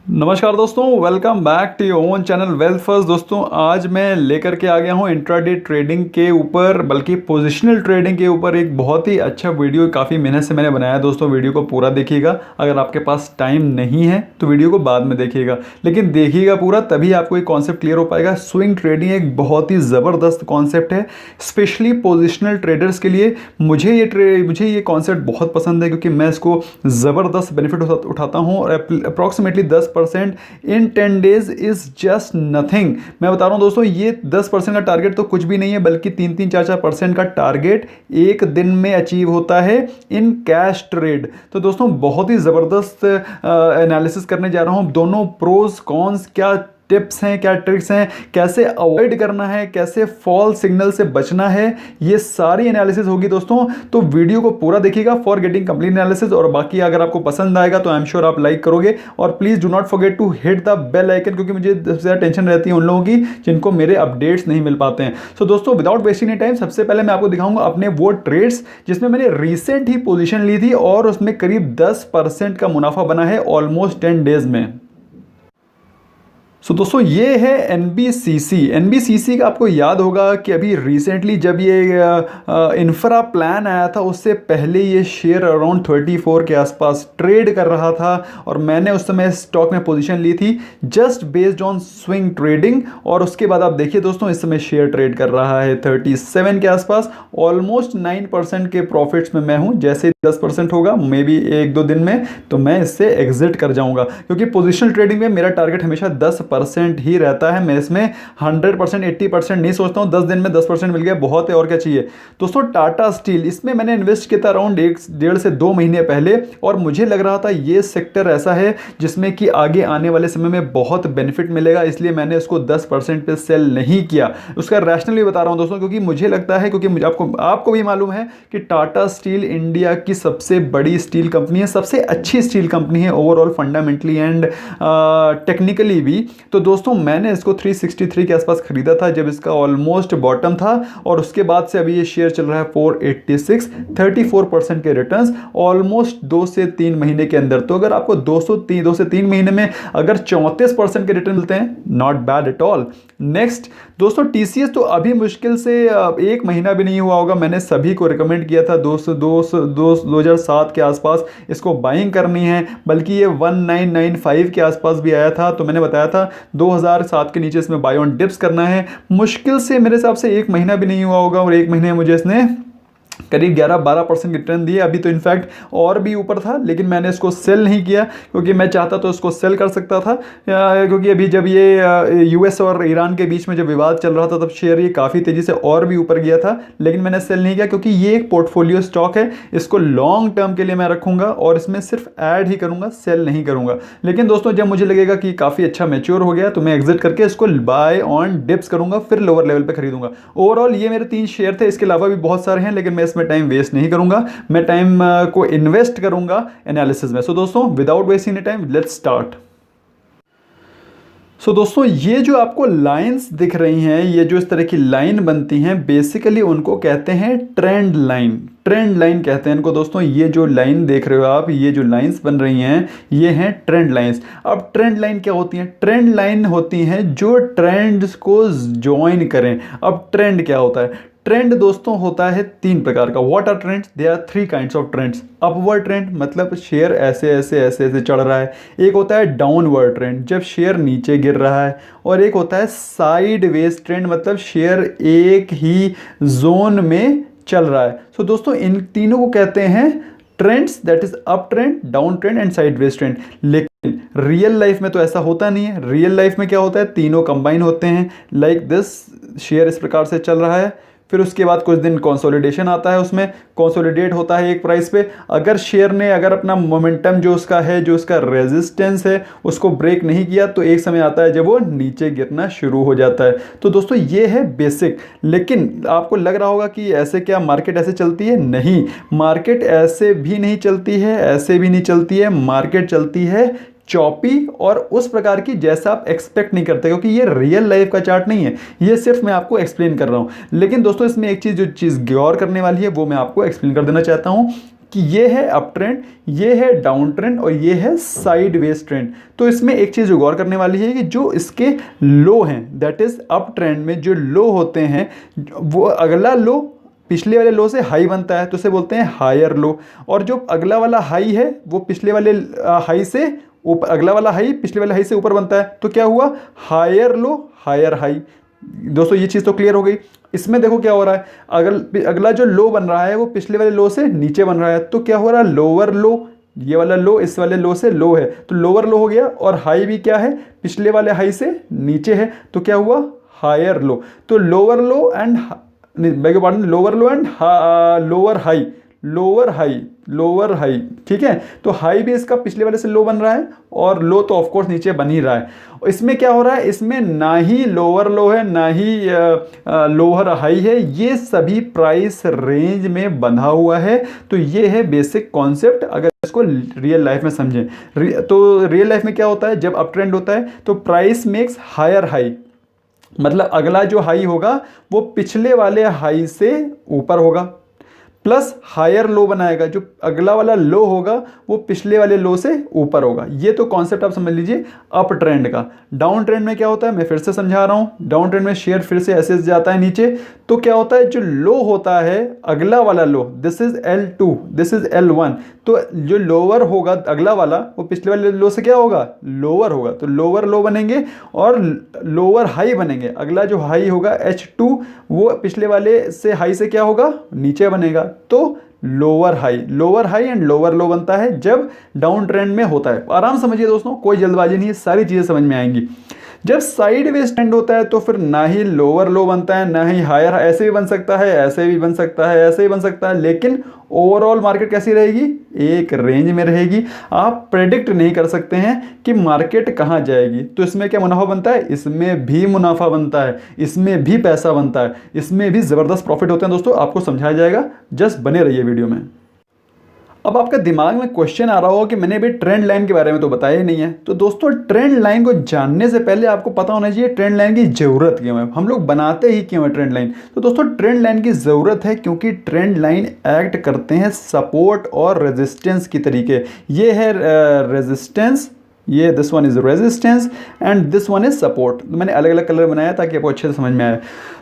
नमस्कार दोस्तों, welcome back to your own channel wealth first. दोस्तों आज मैं लेकर के आ गया हूँ इंट्राडे ट्रेडिंग के ऊपर, बल्कि पोजिशनल ट्रेडिंग के ऊपर एक बहुत ही अच्छा वीडियो काफ़ी मेहनत से मैंने बनाया है। दोस्तों वीडियो को पूरा देखिएगा। अगर आपके पास टाइम नहीं है तो वीडियो को बाद में देखिएगा, लेकिन देखिएगा पूरा, तभी आपको एक कॉन्सेप्ट क्लियर हो पाएगा। स्विंग ट्रेडिंग एक बहुत ही ज़बरदस्त कॉन्सेप्ट है, स्पेशली पोजिशनल ट्रेडर्स के लिए। मुझे ये कॉन्सेप्ट बहुत पसंद है, क्योंकि मैं इसको ज़बरदस्त बेनिफिट उठाता हूँ। और approximately 10% in 10 days is just nothing. मैं बता रहा हूं दोस्तों, ये 10% का टारगेट तो कुछ भी नहीं है, बल्कि 3-4% का टारगेट एक दिन में अचीव होता है इन कैश ट्रेड। तो दोस्तों बहुत ही ज़बरदस्त एनालिसिस करने जा रहा हूं। दोनों प्रोज कॉन्स, क्या टिप्स हैं, क्या ट्रिक्स हैं, कैसे अवॉइड करना है, कैसे फॉल सिग्नल से बचना है, ये सारी एनालिसिस होगी दोस्तों। तो वीडियो को पूरा देखिएगा फॉर गेटिंग कंप्लीट एनालिसिस। और बाकी अगर आपको पसंद आएगा तो आई एम श्योर आप लाइक करोगे। और please do not forget to hit the bell icon, क्योंकि मुझे सबसे ज़्यादा टेंशन रहती है उन लोगों की जिनको मेरे अपडेट्स नहीं मिल पाते हैं। सो दोस्तों विदाउट वेस्टिंग टाइम, सबसे पहले मैं आपको दिखाऊंगा अपने वो ट्रेड्स जिसमें मैंने रिसेंट ही पोजीशन ली थी और उसमें करीब 10% का मुनाफा बना है ऑलमोस्ट 10 डेज में। सो दोस्तों ये है एनबीसीसी का। आपको याद होगा कि अभी रिसेंटली जब ये इंफ्रा प्लान आया था, उससे पहले ये शेयर अराउंड 34 के आसपास ट्रेड कर रहा था, और मैंने उस समय स्टॉक में पोजीशन ली थी just based on swing trading. और उसके बाद आप देखिए दोस्तों, इस समय शेयर ट्रेड कर रहा है 37 के आसपास। ऑलमोस्ट 9% के प्रॉफिट्स में मैं हूँ। जैसे 10% होगा मे बी 1-2 दिन में, तो मैं इससे एग्जिट कर जाऊंगा, क्योंकि पोजिशनल ट्रेडिंग में मेरा टारगेट हमेशा 10% ही रहता है। मैं इसमें 100% 80% नहीं सोचता हूँ। 10 दिन में 10% मिल गया बहुत है, और क्या चाहिए। दोस्तों टाटा स्टील, इसमें मैंने इन्वेस्ट किया था अराउंड 1-1.5 से 2 महीने पहले, और मुझे लग रहा था ये सेक्टर ऐसा है जिसमें कि आगे आने वाले समय में बहुत बेनिफिट मिलेगा, इसलिए मैंने इसको 10% पे सेल नहीं किया। उसका रैशनल भी बता रहा हूँ दोस्तों, क्योंकि मुझे लगता है, क्योंकि मुझे आपको भी मालूम है कि टाटा स्टील इंडिया की सबसे बड़ी स्टील कंपनी है, सबसे अच्छी स्टील कंपनी है ओवरऑल फंडामेंटली एंड टेक्निकली भी। तो दोस्तों मैंने इसको 363 के आसपास खरीदा था, जब इसका ऑलमोस्ट बॉटम था, और उसके बाद से अभी ये शेयर चल रहा है 486, 34% के रिटर्न्स ऑलमोस्ट 2 से 3 महीने के अंदर। तो अगर आपको 2 से 3 महीने में अगर 34% के रिटर्न मिलते हैं, not bad at all. Next दोस्तों टीसीएस, तो अभी मुश्किल से 1 महीना भी नहीं हुआ होगा, मैंने सभी को रिकमेंड किया था 2007 के आसपास इसको बाइंग करनी है, बल्कि ये 1995 के आसपास भी आया था, तो मैंने बताया था 2007 के नीचे इसमें बाय ऑन डिप्स करना है। मुश्किल से मेरे हिसाब से 1 महीना भी नहीं हुआ होगा, और 1 महीने में मुझे इसने करीब 11-12% रिटर्न दिए। अभी तो इनफैक्ट और भी ऊपर था, लेकिन मैंने इसको सेल नहीं किया, क्योंकि मैं चाहता तो इसको सेल कर सकता था, क्योंकि अभी जब ये यूएस और ईरान के बीच में जब विवाद चल रहा था, तब शेयर ये काफ़ी तेज़ी से और भी ऊपर गया था, लेकिन मैंने सेल नहीं किया, क्योंकि ये एक पोर्टफोलियो स्टॉक है। इसको लॉन्ग टर्म के लिए मैं रखूँगा, और इसमें सिर्फ ऐड ही करूँगा, सेल नहीं करूँगा। लेकिन दोस्तों जब मुझे लगेगा कि काफ़ी अच्छा मैच्योर हो गया, तो मैं एग्जिट करके इसको बाय ऑन डिप्स करूँगा, फिर लोअर लेवल पर खरीदूँगा। ओवरऑल ये मेरे 3 शेयर थे, इसके अलावा भी बहुत सारे हैं, लेकिन मैं इसमें टाइम वेस्ट नहीं करूंगा। मैं टाइम को इन्वेस्ट करूंगा एनालिसिस में। सो दोस्तों without wasting time, let's start. So दोस्तों ये जो आपको लाइंस दिख रही हैं, ये जो इस तरह की लाइन बनती हैं, बेसिकली उनको कहते हैं ट्रेंड लाइन। ट्रेंड लाइन कहते हैं इनको दोस्तों। ये जो लाइन देख रहे हो आप, ये जो लाइंस बन रही हैं, ये हैं ट्रेंड लाइंस। अब ट्रेंड लाइन क्या होती हैं? ट्रेंड लाइन होती हैं जो ट्रेंड्स को ज्वाइन करें। अब ट्रेंड क्या होता है? ट्रेंड दोस्तों होता है 3 प्रकार का। What are trends? There are 3 kinds of trends. Upward trend मतलब शेयर ऐसे ऐसे ऐसे ऐसे चढ़ रहा है। एक होता है डाउनवर्ड ट्रेंड, जब शेयर नीचे गिर रहा है। और एक होता है साइडवेज ट्रेंड, मतलब शेयर एक ही जोन में चल रहा है। सो दोस्तों इन तीनों को कहते हैं trends, that is up trend, down trend and sideways trend. लेकिन रियल लाइफ में तो ऐसा होता नहीं है। रियल लाइफ में क्या होता है? तीनों कंबाइन होते हैं। लाइक दिस, शेयर इस प्रकार से चल रहा है, फिर उसके बाद कुछ दिन कंसोलिडेशन आता है, उसमें कंसोलिडेट होता है एक प्राइस पे। अगर शेयर ने अगर अपना मोमेंटम जो उसका है, जो उसका रेजिस्टेंस है, उसको ब्रेक नहीं किया, तो एक समय आता है जब वो नीचे गिरना शुरू हो जाता है। तो दोस्तों ये है बेसिक। लेकिन आपको लग रहा होगा कि ऐसे क्या मार्केट ऐसे चलती है? नहीं, मार्केट ऐसे भी नहीं चलती है, ऐसे भी नहीं चलती है। मार्केट चलती है चॉपी और उस प्रकार की जैसा आप एक्सपेक्ट नहीं करते, क्योंकि ये रियल लाइफ का चार्ट नहीं है, ये सिर्फ मैं आपको एक्सप्लेन कर रहा हूं। लेकिन दोस्तों इसमें एक चीज़, जो चीज़ गौर करने वाली है, वो मैं आपको एक्सप्लेन कर देना चाहता हूं। कि ये है अप ट्रेंड, ये है डाउन ट्रेंड और ये है साइडवेज ट्रेंड। तो इसमें एक चीज़ गौर करने वाली है कि जो इसके लो हैं, दैट इज़ अप ट्रेंड में जो लो होते हैं, वो अगला लो पिछले वाले लो से हाई बनता है तो उसे बोलते हैं हायर लो, और जो अगला वाला हाई है वो पिछले वाले हाई से ऊपर, अगला वाला हाई पिछले वाले हाई से ऊपर बनता है तो क्या हुआ, हायर लो हायर हाई। दोस्तों ये चीज़ तो क्लियर हो गई। इसमें देखो क्या हो रहा है, अगला जो लो बन रहा है वो पिछले वाले लो से नीचे बन रहा है तो क्या हो रहा है, लोअर लो। ये वाला लो इस वाले लो से लो है तो लोअर लो हो गया, और हाई भी क्या है, पिछले वाले हाई से नीचे है तो क्या हुआ, हायर लो। तो lower low and, beg pardon, lower low and lower high, lower high, lower high, ठीक है। तो हाई भी इसका पिछले वाले से लो बन रहा है और लो तो ऑफकोर्स नीचे बन ही रहा है। इसमें क्या हो रहा है, इसमें ना ही लोअर लो है ना ही लोअर हाई है, ये सभी प्राइस रेंज में बंधा हुआ है। तो ये है बेसिक कॉन्सेप्ट, अगर इसको रियल लाइफ में समझें तो रियल लाइफ में क्या होता है, जब अप ट्रेंड होता है तो प्राइस मेक्स हायर हाई, मतलब अगला जो हाई होगा वो पिछले वाले हाई से ऊपर होगा, प्लस हायर लो बनाएगा, जो अगला वाला लो होगा वो पिछले वाले लो से ऊपर होगा। ये तो कॉन्सेप्ट आप समझ लीजिए अप ट्रेंड का। डाउन ट्रेंड में क्या होता है, मैं फिर से समझा रहा हूँ, डाउन ट्रेंड में शेयर फिर से ऐसे जाता है नीचे, तो क्या होता है, जो लो होता है अगला वाला लो, this is L2, this is L1, तो जो लोअर होगा अगला वाला वो पिछले वाले लो से क्या होगा, लोअर होगा, तो लोअर लो बनेंगे और लोअर हाई बनेंगे। अगला जो हाई होगा H2 वो पिछले वाले से हाई से क्या होगा, नीचे बनेगा, तो लोअर हाई एंड लोअर लो बनता है जब डाउन ट्रेंड में होता है। आराम समझिए दोस्तों, कोई जल्दबाजी नहीं है, सारी चीज़ें समझ में आएंगी। जब साइडवेज ट्रेंड होता है तो फिर ना ही लोअर लो बनता है ना ही हायर, ऐसे भी बन सकता है, ऐसे भी बन सकता है, ऐसे भी बन सकता है, लेकिन ओवरऑल मार्केट कैसी रहेगी, एक रेंज में रहेगी। आप प्रेडिक्ट नहीं कर सकते हैं कि मार्केट कहाँ जाएगी। तो इसमें क्या मुनाफा बनता है, इसमें भी मुनाफा बनता है, इसमें भी पैसा बनता है, इसमें भी ज़बरदस्त प्रॉफिट होते हैं। दोस्तों आपको समझाया जाएगा, जस्ट बने रहिए वीडियो में। अब आपका दिमाग में क्वेश्चन आ रहा होगा कि मैंने अभी ट्रेंड लाइन के बारे में तो बताया ही नहीं है। तो दोस्तों ट्रेंड लाइन को जानने से पहले आपको पता होना चाहिए ट्रेंड लाइन की ज़रूरत क्यों है, हम लोग बनाते ही क्यों है ट्रेंड लाइन। तो दोस्तों ट्रेंड लाइन की ज़रूरत है क्योंकि ट्रेंड लाइन एक्ट करते हैं सपोर्ट और रेजिस्टेंस की तरीके। ये है रेजिस्टेंस, ये this one is resistance and this one is support. मैंने अलग अलग कलर बनाया ताकि आपको अच्छे से समझ में आए।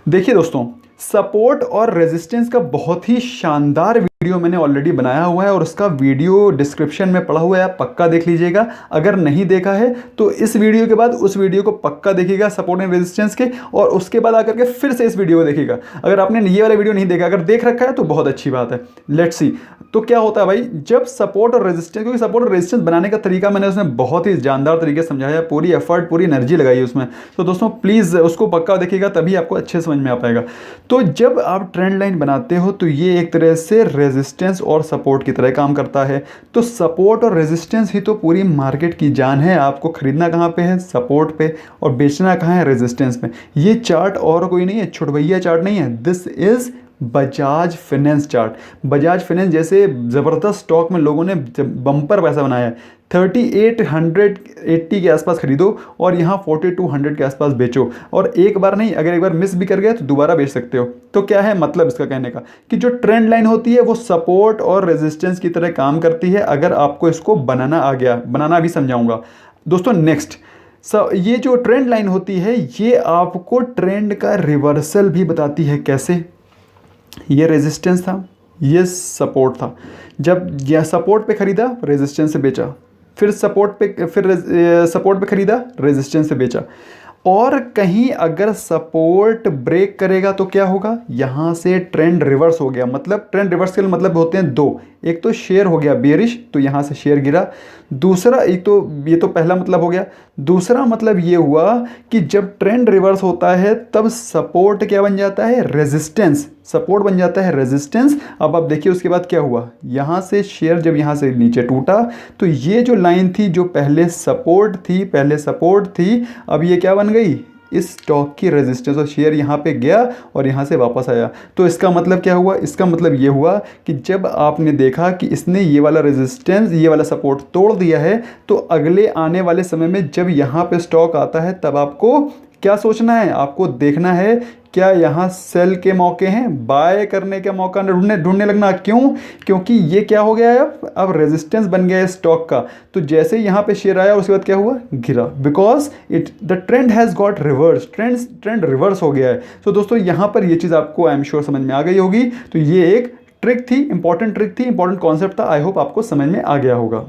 देखिए दोस्तों, सपोर्ट और रेजिस्टेंस का बहुत ही शानदार वीडियो मैंने ऑलरेडी बनाया हुआ है और उसका वीडियो डिस्क्रिप्शन में पड़ा हुआ है, आप पक्का देख लीजिएगा। अगर नहीं देखा है तो इस वीडियो के बाद उस वीडियो को पक्का देखिएगा सपोर्ट एंड रेजिस्टेंस के, और उसके बाद आकर के फिर से इस वीडियो को देखिएगा। अगर आपने ये वाला वीडियो नहीं देखा, अगर देख रखा है तो बहुत अच्छी बात है। लेट्स सी, तो क्या होता है भाई, जब सपोर्ट और रेजिस्टेंस, क्योंकि सपोर्ट और रेजिस्टेंस बनाने का तरीका मैंने उसमें बहुत ही जानदार तरीके से समझाया, पूरी एफर्ट पूरी एनर्जी लगाई उसमें। तो दोस्तों प्लीज़ उसको पक्का देखिएगा, तभी आपको अच्छे समझ में आ पाएगा। तो जब आप ट्रेंड लाइन बनाते हो तो ये एक तरह से रेजिस्टेंस और सपोर्ट की तरह काम करता है। तो सपोर्ट और रेजिस्टेंस ही तो पूरी मार्केट की जान है। आपको खरीदना कहाँ पे है, सपोर्ट पे, और बेचना कहाँ है, रेजिस्टेंस पे। ये चार्ट और कोई नहीं है, छुटभैया चार्ट नहीं है, this is Bajaj finance chart. Bajaj finance जैसे ज़बरदस्त स्टॉक में लोगों ने बम्पर पैसा बनाया है। 3880 के आसपास खरीदो और यहाँ 4200 के आसपास बेचो, और एक बार नहीं, अगर एक बार मिस भी कर गया तो दोबारा बेच सकते हो। तो क्या है मतलब इसका कहने का, कि जो ट्रेंड लाइन होती है वो सपोर्ट और रेजिस्टेंस की तरह काम करती है, अगर आपको इसको बनाना आ गया। बनाना भी समझाऊंगा दोस्तों नेक्स्ट। ये जो ट्रेंड लाइन होती है ये आपको ट्रेंड का रिवर्सल भी बताती है। कैसे, ये रेजिस्टेंस था, ये सपोर्ट था, जब यह सपोर्ट पे खरीदा रेजिस्टेंस से बेचा, फिर सपोर्ट पे खरीदा रेजिस्टेंस से बेचा, और कहीं अगर सपोर्ट ब्रेक करेगा तो क्या होगा, यहाँ से ट्रेंड रिवर्स हो गया। मतलब ट्रेंड रिवर्स के मतलब होते हैं दो, एक तो शेयर हो गया बेरिश तो यहाँ से शेयर गिरा, दूसरा एक तो ये तो पहला मतलब हो गया, दूसरा मतलब ये हुआ कि जब ट्रेंड रिवर्स होता है तब सपोर्ट क्या बन जाता है, रेजिस्टेंस, सपोर्ट बन जाता है रेजिस्टेंस। अब आप देखिए उसके बाद क्या हुआ, यहाँ से शेयर जब यहाँ से नीचे टूटा तो ये जो लाइन थी जो पहले सपोर्ट थी, अब ये क्या बन गई, इस स्टॉक की रेजिस्टेंस, और शेयर यहाँ पे गया और यहाँ से वापस आया। तो इसका मतलब क्या हुआ, इसका मतलब ये हुआ कि जब आपने देखा कि इसने ये वाला रेजिस्टेंस, ये वाला सपोर्ट तोड़ दिया है, तो अगले आने वाले समय में जब यहाँ पे स्टॉक आता है तब आपको क्या सोचना है, आपको देखना है क्या यहाँ सेल के मौके हैं, बाय करने का मौका ढूंढने ढूंढने लगना। क्यों? क्योंकि ये क्या हो गया है, अब रेजिस्टेंस बन गया है स्टॉक का। तो जैसे ही यहाँ पे शेयर आया उसके बाद क्या हुआ, गिरा, because the trend has got reverse, trend reverse हो गया है। सो दोस्तों यहाँ पर ये चीज़ आपको आई एम श्योर समझ में आ गई होगी। तो ये एक ट्रिक थी, इंपॉर्टेंट ट्रिक थी, इंपॉर्टेंट कॉन्सेप्ट था। आई होप आपको समझ में आ गया होगा।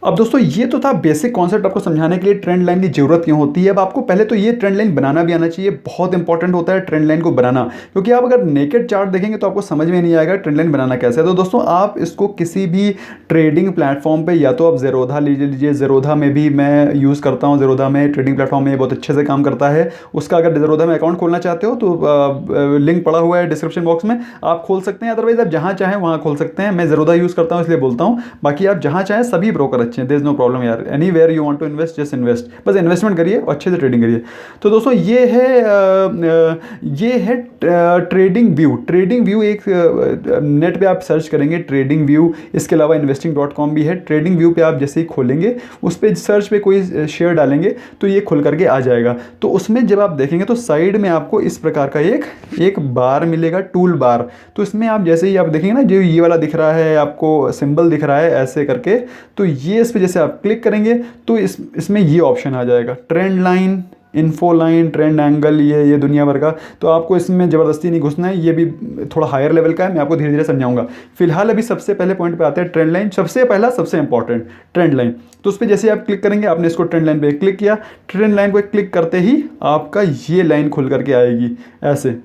अब दोस्तों ये तो था बेसिक कॉन्सेप्ट आपको समझाने के लिए ट्रेंड लाइन की जरूरत क्यों होती है। अब आपको पहले तो ये ट्रेंड लाइन बनाना भी आना चाहिए, बहुत इंपॉर्टेंट होता है ट्रेंड लाइन को बनाना, क्योंकि आप अगर नेकेड चार्ट देखेंगे तो आपको समझ में नहीं आएगा ट्रेंड लाइन बनाना कैसे है। तो दोस्तों आप इसको किसी भी ट्रेडिंग प्लेटफॉर्म पे, या तो आप ज़ेरोधा लीजिए, ज़ेरोधा में भी मैं यूज़ करता हूँ, ज़ेरोधा में ट्रेडिंग प्लेटफॉर्म में बहुत अच्छे से काम करता है। उसका अगर ज़ेरोधा में अकाउंट खोलना चाहते हो तो लिंक पड़ा हुआ है डिस्क्रिप्शन बॉक्स में, आप खोल सकते हैं। अदरवाइज आप जहाँ चाहें वहाँ खोल सकते हैं। मैं ज़ेरोधा यूज़ करता हूँ इसलिए बोलता हूँ, बाकी आप जहाँ चाहें सभी ब्रोकर अच्छे हैं, देयर इज नो प्रॉब्लम यार। Anywhere you want to invest just invest, बस इन्वेस्टमेंट करिए और अच्छे से ट्रेडिंग करिए। तो दोस्तों ये है ट्रेडिंग व्यू। ट्रेडिंग व्यू एक नेट पे आप सर्च करेंगे ट्रेडिंग व्यू, इसके अलावा investing.com भी है। ट्रेडिंग व्यू पे आप जैसे ही खोलेंगे उस पर सर्च पे कोई शेयर डालेंगे तो ये खुल करके आ जाएगा। तो उसमें जब आप देखेंगे तो साइड में आपको इस प्रकार का एक बार मिलेगा, टूल बार। तो इसमें आप जैसे ही आप देखेंगे ना, जो ये वाला दिख रहा है आपको सिंबल दिख रहा है ऐसे करके, तो ये इस पर जैसे आप क्लिक करेंगे तो इसमें ये ऑप्शन आ जाएगा, trend line, info line, trend angle, ये दुनिया भर का। तो आपको इसमें ज़बरदस्ती नहीं घुसना है, ये भी थोड़ा हायर लेवल का है, मैं आपको धीरे धीरे समझाऊंगा। फिलहाल अभी सबसे पहले पॉइंट पे आते हैं ट्रेंड लाइन, सबसे पहला सबसे इंपॉर्टेंट ट्रेंड लाइन। तो उस पर जैसे आप क्लिक करेंगे, आपने इसको ट्रेंड लाइन पे क्लिक किया, ट्रेंड लाइन पर क्लिक करते ही आपका ये लाइन खुल करके आएगी ऐसे।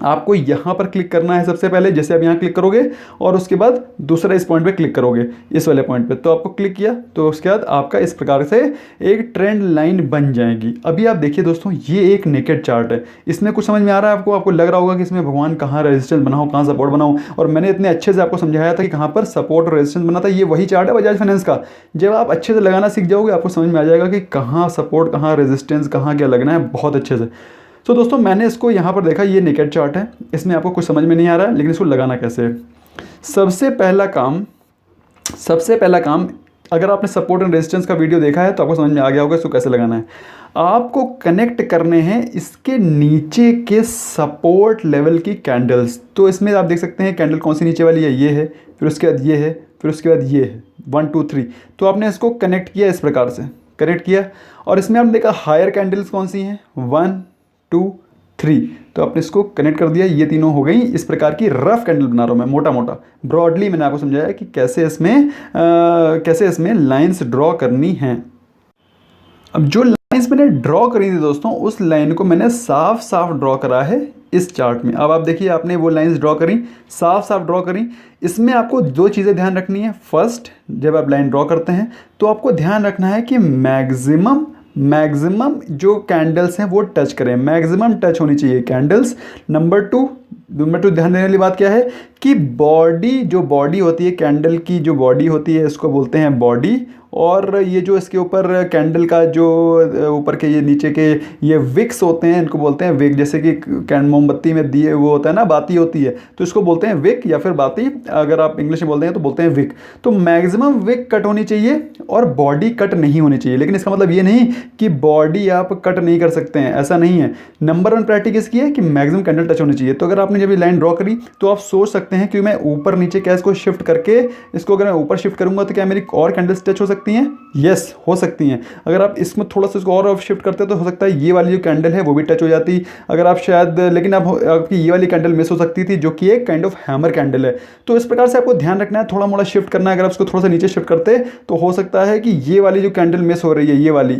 आपको यहाँ पर क्लिक करना है सबसे पहले, जैसे आप यहाँ क्लिक करोगे और उसके बाद दूसरा इस पॉइंट पे क्लिक करोगे, इस वाले पॉइंट पे। तो आपको क्लिक किया तो उसके बाद आपका इस प्रकार से एक ट्रेंड लाइन बन जाएगी। अभी आप देखिए दोस्तों, ये एक नेकेड चार्ट है, इसमें कुछ समझ में आ रहा है आपको लग रहा होगा कि इसमें भगवान कहाँ रेजिस्टेंस बनाओ, कहाँ सपोर्ट बनाओ, और मैंने इतने अच्छे से आपको समझाया था कि कहाँ पर सपोर्ट और रेजिस्टेंस बना था। ये वही चार्ट है बजाज फाइनेंस का। जब आप अच्छे से लगाना सीख जाओगे आपको समझ में आ जाएगा कि कहाँ सपोर्ट, कहाँ रेजिस्टेंस, कहाँ क्या लगना है, बहुत अच्छे से। तो दोस्तों मैंने इसको यहाँ पर देखा, ये नेकेड चार्ट है, इसमें आपको कुछ समझ में नहीं आ रहा है, लेकिन इसको लगाना कैसे है। सबसे पहला काम, अगर आपने सपोर्ट एंड रेजिस्टेंस का वीडियो देखा है तो आपको समझ में आ गया होगा इसको कैसे लगाना है। आपको कनेक्ट करने हैं इसके नीचे के सपोर्ट लेवल की कैंडल्स। तो इसमें आप देख सकते हैं कैंडल कौन सी नीचे वाली है, ये है, फिर उसके बाद ये है, फिर उसके बाद ये है, 1 2 3। तो आपने इसको कनेक्ट किया, इस प्रकार से कनेक्ट किया, और इसमें आपने देखा हायर कैंडल्स कौन सी हैं, 1 2 3। तो आपने इसको कनेक्ट कर दिया, ये तीनों हो गई। इस प्रकार की रफ कैंडल बना रहा हूँ मैं, मोटा मोटा ब्रॉडली मैंने आपको समझाया कि कैसे इसमें लाइंस ड्रॉ करनी हैं। अब जो लाइंस मैंने ड्रॉ करी थी दोस्तों, उस लाइन को मैंने साफ साफ ड्रॉ करा है इस चार्ट में। अब आप देखिए, आपने वो लाइंस ड्रॉ करी, साफ साफ ड्रॉ करी। इसमें आपको दो चीज़ें ध्यान रखनी है। फर्स्ट, जब आप लाइन ड्रॉ करते हैं तो आपको ध्यान रखना है कि मैक्सिमम जो कैंडल्स हैं वो टच करें, मैक्सिमम टच होनी चाहिए कैंडल्स। नंबर टू ध्यान देने वाली बात क्या है कि जो बॉडी होती है कैंडल की, जो बॉडी होती है इसको बोलते हैं बॉडी, और ये जो इसके ऊपर कैंडल का जो ऊपर के ये नीचे के ये विक्स होते हैं, इनको बोलते हैं विक। जैसे कि मोमबत्ती में दिए वो होता है ना, बाती होती है, तो इसको बोलते हैं विक या फिर बाती, अगर आप इंग्लिश में बोलते हैं तो बोलते हैं विक। तो मैक्सिमम विक कट होनी चाहिए और बॉडी कट नहीं होनी चाहिए। लेकिन इसका मतलब ये नहीं कि बॉडी आप कट नहीं कर सकते हैं, ऐसा नहीं है। नंबर 1 प्रायोरिटी किसकी है कि मैक्सिमम कैंडल टच होनी चाहिए। तो अगर आपने जब ये लाइन ड्रॉ करी तो आप सोच सकते हैं कि मैं ऊपर नीचे क्या इसको शिफ्ट करके, इसको अगर मैं ऊपर शिफ्ट करूंगा तो क्या मेरी और कैंडल्स टच हो सकती हैं? यस, हो सकती हैं। अगर आप इसमें थोड़ा सा इसको और शिफ्ट करते तो हो सकता है ये वाली जो कैंडल है वो भी टच हो जाती। अगर आप शायद, लेकिन आपकी ये वाली कैंडल मिस हो सकती थी जो कि एक काइंड ऑफ हैमर कैंडल है। तो इस प्रकार से आपको ध्यान रखना है, थोड़ा मोड़ा शिफ्ट करना है। अगर आप इसको थोड़ा सा नीचे शिफ्ट करते तो हो सकता है कि ये वाली जो कैंडल मिस हो रही है, ये वाली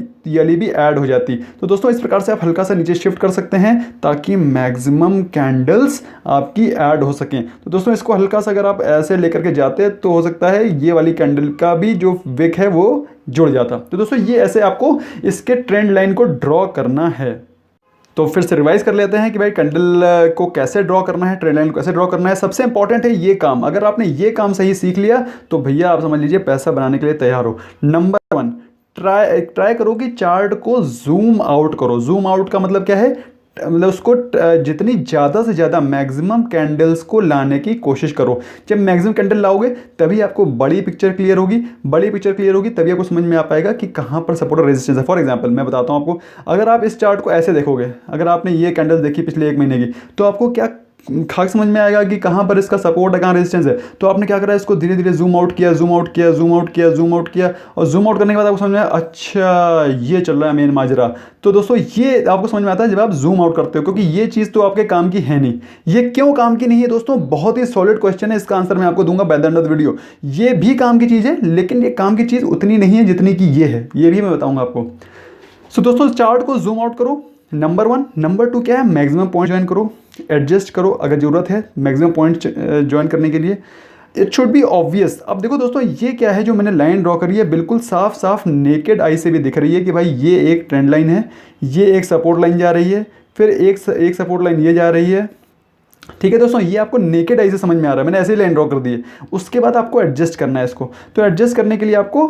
भी ऐड हो जाती। तो दोस्तों इस प्रकार से आप हल्का सा नीचे शिफ्ट कर सकते हैं ताकि मैक्सिमम कैंडल्स आपकी ऐड हो सकें। तो दोस्तों इसको हल्का सा अगर आप ऐसे लेकर के जाते तो हो सकता है ये वाली कैंडल का भी जो विक है वो जुड़ जाता। तो दोस्तों ये ऐसे आपको इसके ट्रेंड लाइन को ड्रॉ करना है। तो फिर से रिवाइज कर लेते हैं कि भाई कैंडल को कैसे ड्रॉ करना है, ट्रेंड लाइन को कैसे ड्रॉ करना है। सबसे इंपॉर्टेंट है ये काम। अगर आपने ये काम सही सीख लिया तो भैया आप समझ लीजिए पैसा बनाने के लिए तैयार हो। नंबर 1, ट्राई करो कि चार्ट को जूम आउट करो। जूम आउट का मतलब क्या है? मतलब उसको जितनी ज़्यादा से ज़्यादा मैक्सिमम कैंडल्स को लाने की कोशिश करो। जब मैक्सिमम कैंडल लाओगे तभी आपको बड़ी पिक्चर क्लियर होगी, बड़ी पिक्चर क्लियर होगी तभी आपको समझ में आ पाएगा कि कहाँ पर सपोर्ट और रेजिस्टेंस है। फॉर एग्जांपल मैं बताता हूँ आपको, अगर आप इस चार्ट को ऐसे देखोगे, अगर आपने ये कैंडल देखी पिछले 1 महीने की, तो आपको क्या खाक समझ में आएगा कि कहाँ पर इसका सपोर्ट है, कहाँ रेजिस्टेंस है। तो आपने क्या करा, इसको धीरे धीरे जूम आउट किया, जूम आउट किया, जूम आउट किया, जूम आउट किया, और जूम आउट करने के बाद आपको समझ में आया अच्छा ये चल रहा है मेन माजरा। तो दोस्तों ये आपको समझ में आता है जब आप जूम आउट करते हो, क्योंकि ये चीज़ तो आपके काम की है नहीं। ये क्यों काम की नहीं है दोस्तों, बहुत ही सॉलिड क्वेश्चन है, इसका आंसर मैं आपको दूंगा by the end of the video. ये भी काम की चीज़ है, लेकिन ये काम की चीज़ उतनी नहीं है जितनी की ये है, ये भी मैं बताऊंगा आपको। सो दोस्तों चार्ट को जूम आउट करो, नंबर 1। नंबर 2 क्या है, मैक्सिमम पॉइंट ज्वाइन करो, एडजस्ट करो अगर ज़रूरत है मैक्सिमम पॉइंट ज्वाइन करने के लिए। It should be obvious. अब देखो दोस्तों ये क्या है जो मैंने लाइन ड्रॉ करी है, बिल्कुल साफ साफ नेकेड आई से भी दिख रही है कि भाई ये एक ट्रेंड लाइन है, ये एक सपोर्ट लाइन जा रही है, फिर एक सपोर्ट लाइन ये जा रही है। ठीक है दोस्तों, ये आपको नेकेड आई से समझ में आ रहा है, मैंने ऐसे ही लाइन ड्रॉ कर दी है। उसके बाद आपको एडजस्ट करना है इसको, तो एडजस्ट करने के लिए आपको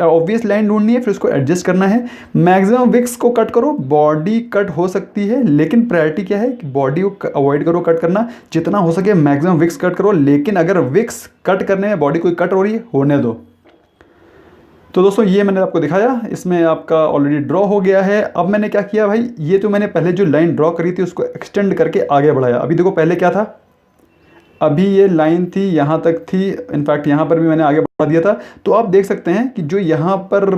ऑब्वियस लाइन ढूंढनी है, फिर उसको एडजस्ट करना है। मैक्सिमम विक्स को कट करो, बॉडी कट हो सकती है लेकिन प्रायोरिटी क्या है कि बॉडी को अवॉइड करो कट करना, जितना हो सके मैक्सिमम विक्स कट करो। लेकिन अगर विक्स कट करने में बॉडी कोई कट हो रही है, होने दो। तो दोस्तों ये मैंने आपको दिखाया, इसमें आपका ऑलरेडी ड्रॉ हो गया है। अब मैंने क्या किया भाई, ये तो मैंने पहले जो लाइन ड्रॉ करी थी उसको एक्सटेंड करके आगे बढ़ाया। अभी देखो पहले क्या था, अभी ये लाइन थी यहाँ तक थी, इनफैक्ट यहाँ पर भी मैंने आगे बढ़ा दिया था। तो आप देख सकते हैं कि जो यहाँ पर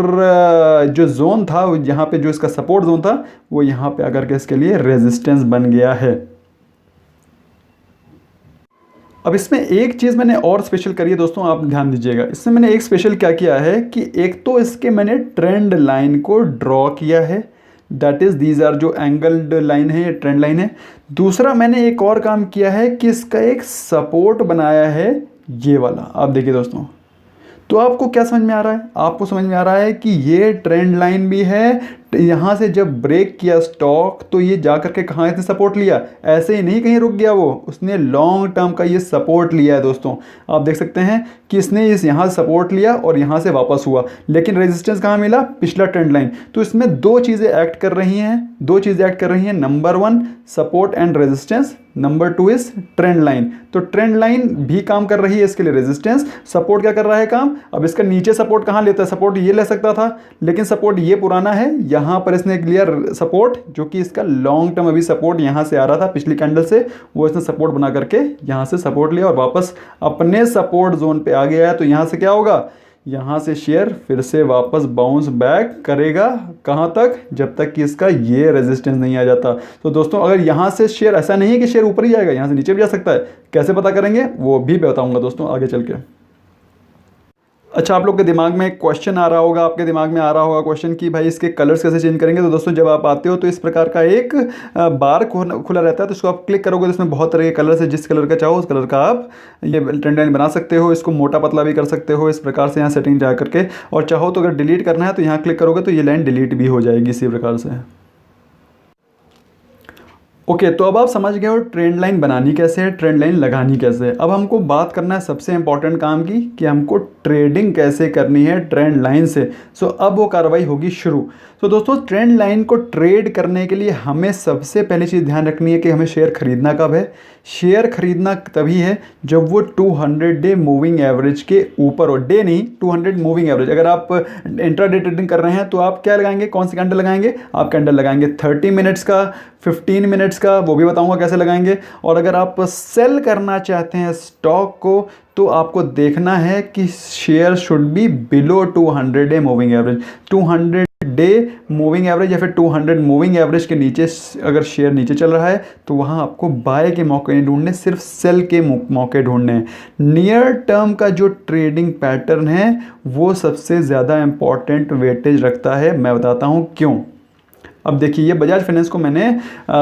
जो जोन था, यहाँ पे जो इसका सपोर्ट जोन था, वो यहाँ पे आकर के इसके लिए रेजिस्टेंस बन गया है। अब इसमें एक चीज़ मैंने और स्पेशल करी है दोस्तों, आप ध्यान दीजिएगा। इसमें मैंने एक स्पेशल क्या किया है कि एक तो इसके मैंने ट्रेंड लाइन को ड्रॉ किया है, दैट इज़ दीज आर जो एंगल्ड लाइन है, ये ट्रेंड लाइन है। दूसरा मैंने एक और काम किया है कि इसका एक सपोर्ट बनाया है, ये वाला। आप देखिए दोस्तों, तो आपको क्या समझ में आ रहा है, आपको समझ में आ रहा है कि ये ट्रेंड लाइन भी है। यहाँ से जब ब्रेक किया स्टॉक तो ये जा करके कहाँ इसने सपोर्ट लिया, ऐसे ही नहीं कहीं रुक गया वो, उसने लॉन्ग टर्म का ये सपोर्ट लिया है दोस्तों। आप देख सकते हैं कि इसने यहाँ से सपोर्ट लिया और यहाँ से वापस हुआ, लेकिन रेजिस्टेंस कहाँ मिला, पिछला ट्रेंड लाइन। तो इसमें दो चीज़ें एक्ट कर रही हैं, दो चीज़ें एक्ट कर रही हैं। Number 1 support and resistance, number 2 is trend line. तो ट्रेंड लाइन भी काम कर रही है इसके लिए रेजिस्टेंस, सपोर्ट क्या कर रहा है काम। अब इसका नीचे सपोर्ट कहाँ लेता है, सपोर्ट ये ले सकता था, लेकिन सपोर्ट ये पुराना है, यहाँ पर इसने क्लियर सपोर्ट, जो कि इसका लॉन्ग टर्म अभी सपोर्ट यहाँ से आ रहा था पिछली कैंडल से, वो इसने सपोर्ट बना करके यहाँ से सपोर्ट लिया और वापस अपने सपोर्ट जोन पे आ गया है। तो यहाँ से क्या होगा, यहाँ से शेयर फिर से वापस बाउंस बैक करेगा, कहाँ तक, जब तक कि इसका ये रेजिस्टेंस नहीं आ जाता। तो दोस्तों अगर यहाँ से शेयर, ऐसा नहीं है कि शेयर ऊपर ही जाएगा, यहाँ से नीचे भी जा सकता है, कैसे पता करेंगे वो भी बताऊंगा दोस्तों आगे चल के। अच्छा, आप लोग के दिमाग में एक क्वेश्चन आ रहा होगा, आपके दिमाग में आ रहा होगा क्वेश्चन कि भाई इसके कलर्स कैसे चेंज करेंगे। तो दोस्तों जब आप आते हो तो इस प्रकार का एक बार खुला रहता है, तो इसको आप क्लिक करोगे तो इसमें बहुत तरह के कलर्स है, जिस कलर का चाहो उस कलर का आप ये ट्रेंड लाइन बना सकते हो। इसको मोटा पतला भी कर सकते हो इस प्रकार से यहाँ सेटिंग जा करके, और चाहो तो अगर डिलीट करना है तो यहाँ क्लिक करोगे तो ये लाइन डिलीट भी हो जाएगी इसी प्रकार से। ओके, तो अब आप समझ गए हो ट्रेंड लाइन बनानी कैसे है, ट्रेंड लाइन लगानी कैसे है। अब हमको बात करना है सबसे इंपॉर्टेंट काम की, कि हमको ट्रेडिंग कैसे करनी है ट्रेंड लाइन से। सो अब वो कार्रवाई होगी शुरू। तो दोस्तों ट्रेंड लाइन को ट्रेड करने के लिए हमें सबसे पहली चीज़ ध्यान रखनी है कि हमें शेयर खरीदना कब है। शेयर खरीदना तभी है जब वो 200 डे मूविंग एवरेज के ऊपर हो, डे नहीं 200 मूविंग एवरेज। अगर आप इंट्राडे ट्रेडिंग कर रहे हैं तो आप क्या लगाएंगे, कौन सी कैंडल लगाएंगे, आप कैंडल लगाएंगे 30 मिनट्स का, 15 मिनट्स का, वो भी बताऊंगा कैसे लगाएंगे। और अगर आप सेल करना चाहते हैं स्टॉक को तो आपको देखना है कि share should be below 200 day moving average. 200 day moving average या फिर 200 मूविंग एवरेज के नीचे अगर शेयर नीचे चल रहा है तो वहाँ आपको बाय के मौके नहीं ढूंढने, सिर्फ सेल के मौके ढूंढने हैं। नियर टर्म का जो ट्रेडिंग पैटर्न है वो सबसे ज़्यादा इंपॉर्टेंट वेटेज रखता है, मैं बताता हूँ क्यों। अब देखिए ये बजाज फाइनेंस को मैंने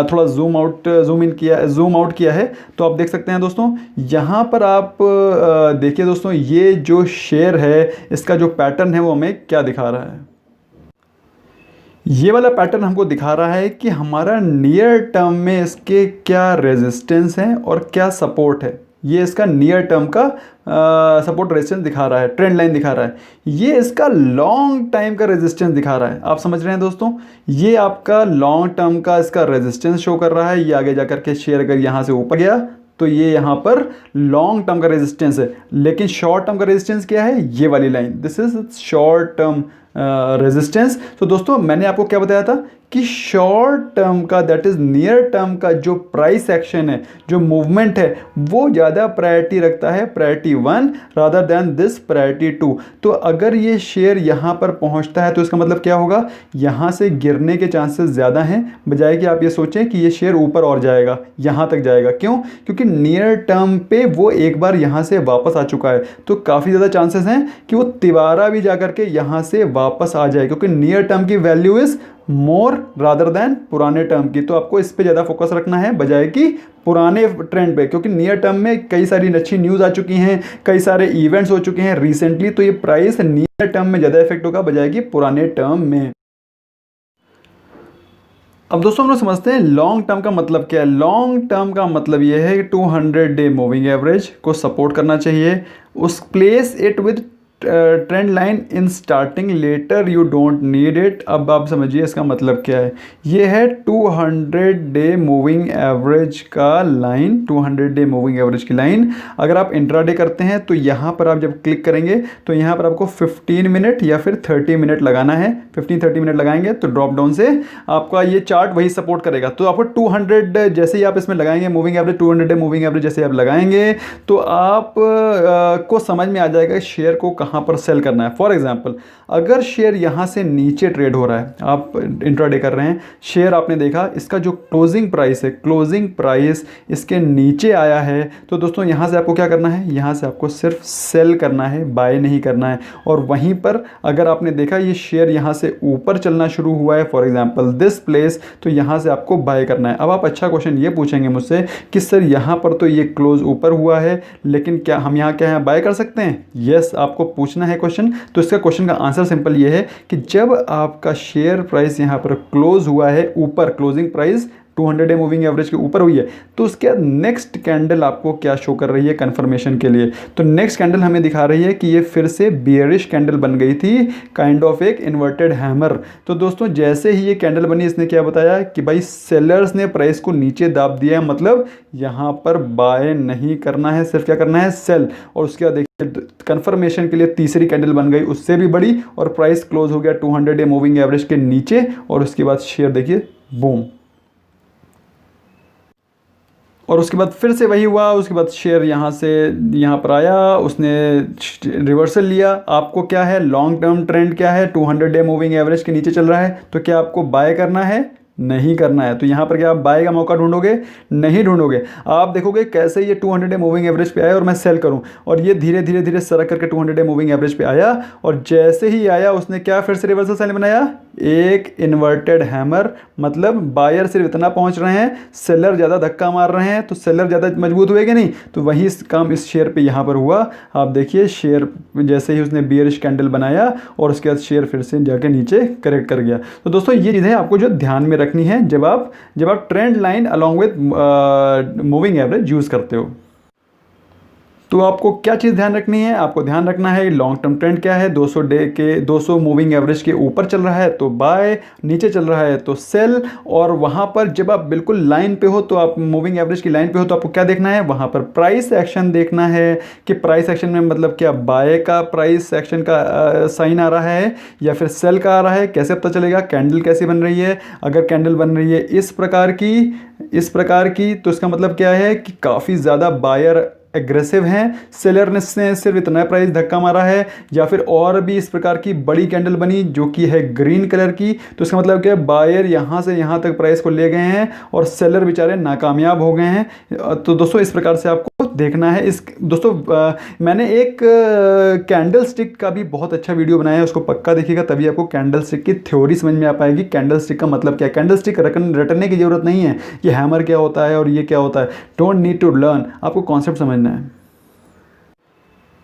थोड़ा जूम आउट किया है, तो आप देख सकते हैं दोस्तों, यहाँ पर आप देखिए दोस्तों, ये जो शेयर है इसका जो पैटर्न है वो हमें क्या दिखा रहा है। ये वाला पैटर्न हमको दिखा रहा है कि हमारा नियर टर्म में इसके क्या रेजिस्टेंस है और क्या सपोर्ट है। ये इसका नियर टर्म का सपोर्ट रेजिस्टेंस दिखा रहा है, ट्रेंड लाइन दिखा रहा है। ये इसका लॉन्ग टाइम का रेजिस्टेंस दिखा रहा है। आप समझ रहे हैं दोस्तों, ये आपका लॉन्ग टर्म का इसका रेजिस्टेंस शो कर रहा है। ये आगे जाकर के शेयर अगर यहाँ से ऊपर गया तो ये यहाँ पर लॉन्ग टर्म का रेजिस्टेंस है। लेकिन शॉर्ट टर्म का रेजिस्टेंस क्या है, ये वाली line, this is short term resistance. तो दोस्तों मैंने आपको क्या बताया था कि शॉर्ट टर्म का, दैट इज़ नियर टर्म का जो प्राइस एक्शन है, जो मूवमेंट है, वो ज़्यादा प्रायोरिटी रखता है, priority 1 rather than this priority 2। तो अगर ये शेयर यहाँ पर पहुँचता है तो इसका मतलब क्या होगा, यहाँ से गिरने के चांसेस ज़्यादा हैं, बजाय कि आप ये सोचें कि ये शेयर ऊपर और जाएगा, यहाँ तक जाएगा। क्यों? क्योंकि नियर टर्म पे वो एक बार यहाँ से वापस आ चुका है, तो काफ़ी ज़्यादा चांसेस हैं कि वो तिबारा भी जाकर के यहाँ से वापस आ जाए, क्योंकि नियर टर्म की value is more rather than पुराने टर्म की। तो आपको इस पे ज़्यादा फोकस रखना है बजाय कि पुराने ट्रेंड पे, क्योंकि नियर टर्म में कई सारी अच्छी न्यूज़ आ चुकी हैं, कई सारे इवेंट्स हो चुके हैं रिसेंटली, तो ये प्राइस नियर टर्म में ज़्यादा इफेक्ट होगा बजाय कि पुराने टर्म में। अब दोस्तों हम लोग समझते हैं लॉन्ग टर्म का मतलब क्या है। लॉन्ग टर्म का मतलब ये है कि 200 डे मूविंग एवरेज को सपोर्ट करना चाहिए, उस place it with trend line in starting, later you don't need it. अब आप समझिए इसका मतलब क्या है। ये है 200 डे मूविंग एवरेज का लाइन, 200 डे मूविंग एवरेज की लाइन। अगर आप इंट्राडे करते हैं तो यहाँ पर आप जब क्लिक करेंगे तो यहाँ पर आपको 15 मिनट या फिर 30 मिनट लगाना है। 15-30 मिनट लगाएंगे तो ड्रॉप डाउन से आपका ये चार्ट वही सपोर्ट करेगा। तो आपको 200 जैसे ही आप इसमें लगाएंगे moving average, 200 day moving average जैसे आप लगाएंगे तो आप को समझ में आ जाएगा शेयर को कहाँ पर सेल करना है। फॉर एग्जांपल अगर शेयर यहाँ से नीचे ट्रेड हो रहा है, आप इंट्राडे कर रहे हैं, शेयर आपने देखा इसका जो क्लोजिंग प्राइस है, क्लोजिंग प्राइस इसके नीचे आया है, तो दोस्तों यहाँ से आपको क्या करना है, यहाँ से आपको सिर्फ सेल करना है, बाय नहीं करना है। और वहीं पर अगर आपने देखा ये शेयर यहाँ से ऊपर चलना शुरू हुआ है, फॉर एग्जाम्पल दिस प्लेस, तो यहाँ से आपको बाय करना है। अब आप अच्छा क्वेश्चन ये पूछेंगे मुझसे कि सर यहाँ पर तो ये क्लोज ऊपर हुआ है, लेकिन क्या हम यहाँ क्या है बाय कर सकते हैं? यस, आपको पूछना है क्वेश्चन। तो इसका क्वेश्चन का आंसर सिंपल ये है कि जब आपका शेयर प्राइस यहाँ पर क्लोज हुआ है ऊपर, closing price 200 day moving average के ऊपर हुई है, तो उसके बाद नेक्स्ट कैंडल आपको क्या शो कर रही है कंफर्मेशन के लिए? तो नेक्स्ट कैंडल हमें दिखा रही है कि ये फिर से बियरिश कैंडल बन गई थी, काइंड ऑफ एक इन्वर्टेड हैमर। तो दोस्तों जैसे ही ये कैंडल बनी, इसने क्या बताया कि भाई सेलर्स ने प्राइस को नीचे दाब दिया है, मतलब यहाँ पर बाय नहीं करना है, सिर्फ क्या करना है, सेल। और उसके बाद देखिए कंफर्मेशन के लिए तीसरी कैंडल बन गई, उससे भी बड़ी, और प्राइस क्लोज हो गया 200 डे मूविंग एवरेज के नीचे। और उसके बाद शेयर देखिए बूम, और उसके बाद फिर से वही हुआ। उसके बाद शेयर यहाँ से यहाँ पर आया, उसने रिवर्सल लिया। आपको क्या है, लॉन्ग टर्म ट्रेंड क्या है, 200 डे मूविंग एवरेज के नीचे चल रहा है, तो क्या आपको बाय करना है? नहीं करना है। तो यहाँ पर क्या आप बाय का मौका ढूंढोगे? नहीं ढूंढोगे। आप देखोगे कैसे ये 200 डे मूविंग एवरेज पे आया और मैं सेल करूँ, और ये धीरे धीरे धीरे सरक करके 200 डे मूविंग एवरेज पे आया, और जैसे ही आया उसने क्या फिर से रिवर्सल साइन बनाया, एक इन्वर्टेड हैमर। मतलब बायर सिर्फ इतना पहुंच रहे हैं, सेलर ज़्यादा धक्का मार रहे हैं, तो सेलर ज़्यादा मजबूत हुए कि नहीं? तो वही काम इस शेयर पे यहाँ पर हुआ। आप देखिए शेयर जैसे ही उसने बियरिश कैंडल बनाया और उसके बाद शेयर फिर से जाके नीचे करेक्ट कर गया। तो दोस्तों ये चीज़ें आपको जो ध्यान में रखनी है जब आप trend line along with moving average use करते हो। तो आपको क्या चीज़ ध्यान रखनी है? आपको ध्यान रखना है लॉन्ग टर्म ट्रेंड क्या है, 200 डे के 200 मूविंग एवरेज के ऊपर चल रहा है तो बाय, नीचे चल रहा है तो सेल। और वहाँ पर जब आप बिल्कुल लाइन पे हो, तो आप मूविंग एवरेज की लाइन पे हो, तो आपको क्या देखना है, वहाँ पर प्राइस एक्शन देखना है कि प्राइस एक्शन में मतलब क्या बाय का प्राइस एक्शन का साइन आ रहा है या फिर सेल का आ रहा है। कैसे पता चलेगा? कैंडल कैसी बन रही है। अगर कैंडल बन रही है इस प्रकार की तो इसका मतलब क्या है कि काफ़ी ज़्यादा बायर एग्रेसिव हैं, सेलर ने सिर्फ इतना प्राइस धक्का मारा है। या फिर और भी इस प्रकार की बड़ी कैंडल बनी जो कि है ग्रीन कलर की, तो इसका मतलब क्या है, बायर यहाँ से यहाँ तक प्राइस को ले गए हैं और सेलर बेचारे नाकामयाब हो गए हैं। तो दोस्तों इस प्रकार से आपको देखना है। इस दोस्तों मैंने एक कैंडल स्टिक का भी बहुत अच्छा वीडियो बनाया है, उसको पक्का देखिएगा, तभी आपको कैंडल स्टिक की थ्योरी समझ में आ पाएगी। कैंडल स्टिक का मतलब क्या है, कैंडल स्टिक रटने की ज़रूरत नहीं है कि हैमर क्या होता है और ये क्या होता है। डोंट नीड टू लर्न, आपको कॉन्सेप्ट समझना है।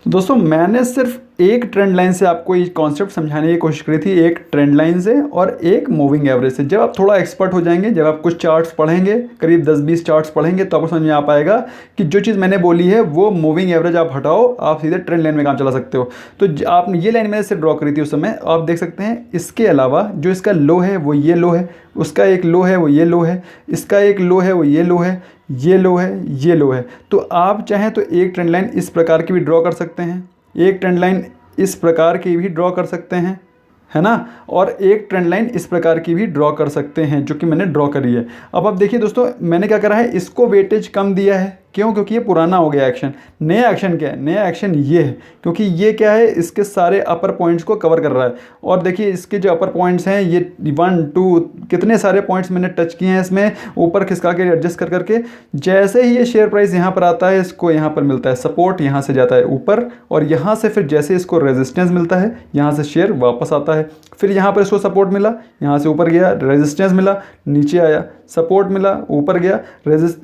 तो दोस्तों मैंने सिर्फ एक ट्रेंड लाइन से आपको ये कॉन्सेप्ट समझाने की कोशिश करी थी, एक ट्रेंड लाइन से और एक मूविंग एवरेज से। जब आप थोड़ा एक्सपर्ट हो जाएंगे, जब आप कुछ चार्ट्स पढ़ेंगे, करीब 10-20 चार्ट्स पढ़ेंगे, तो आपको समझ में आ पाएगा कि जो चीज़ मैंने बोली है वो मूविंग एवरेज आप हटाओ, आप सीधे ट्रेंड लाइन में काम चला सकते हो। तो आपने ये लाइन मैंने से ड्रॉ करी थी उस समय, आप देख सकते हैं इसके अलावा जो इसका लो है वो ये लो है, उसका एक लो है वो ये लो है, इसका एक लो है वो ये लो है, ये लो है, ये लो है। तो आप चाहें तो एक ट्रेंड लाइन इस प्रकार की भी ड्रॉ कर सकते हैं, एक ट्रेंड लाइन इस प्रकार की भी ड्रॉ कर सकते हैं, है ना, और एक ट्रेंड लाइन इस प्रकार की भी ड्रॉ कर सकते हैं जो कि मैंने ड्रॉ करी है। अब आप देखिए दोस्तों, मैंने क्या करा है, इसको वेटेज कम दिया है। क्यों? क्योंकि ये पुराना हो गया एक्शन। नया एक्शन क्या है? नया एक्शन ये है, क्योंकि ये क्या है, इसके सारे अपर पॉइंट्स को कवर कर रहा है। और देखिए इसके जो अपर पॉइंट्स हैं, ये 1 2 कितने सारे पॉइंट्स मैंने टच किए हैं इसमें, ऊपर खिसका के एडजस्ट कर करके। जैसे ही ये शेयर प्राइस यहाँ पर आता है, इसको यहाँ पर मिलता है सपोर्ट, यहाँ से जाता है ऊपर, और यहाँ से फिर जैसे इसको रेजिस्टेंस मिलता है, यहाँ से शेयर वापस आता है। फिर यहाँ पर इसको सपोर्ट मिला, यहाँ से ऊपर गया, रेजिस्टेंस मिला, नीचे आया, सपोर्ट मिला, ऊपर गया,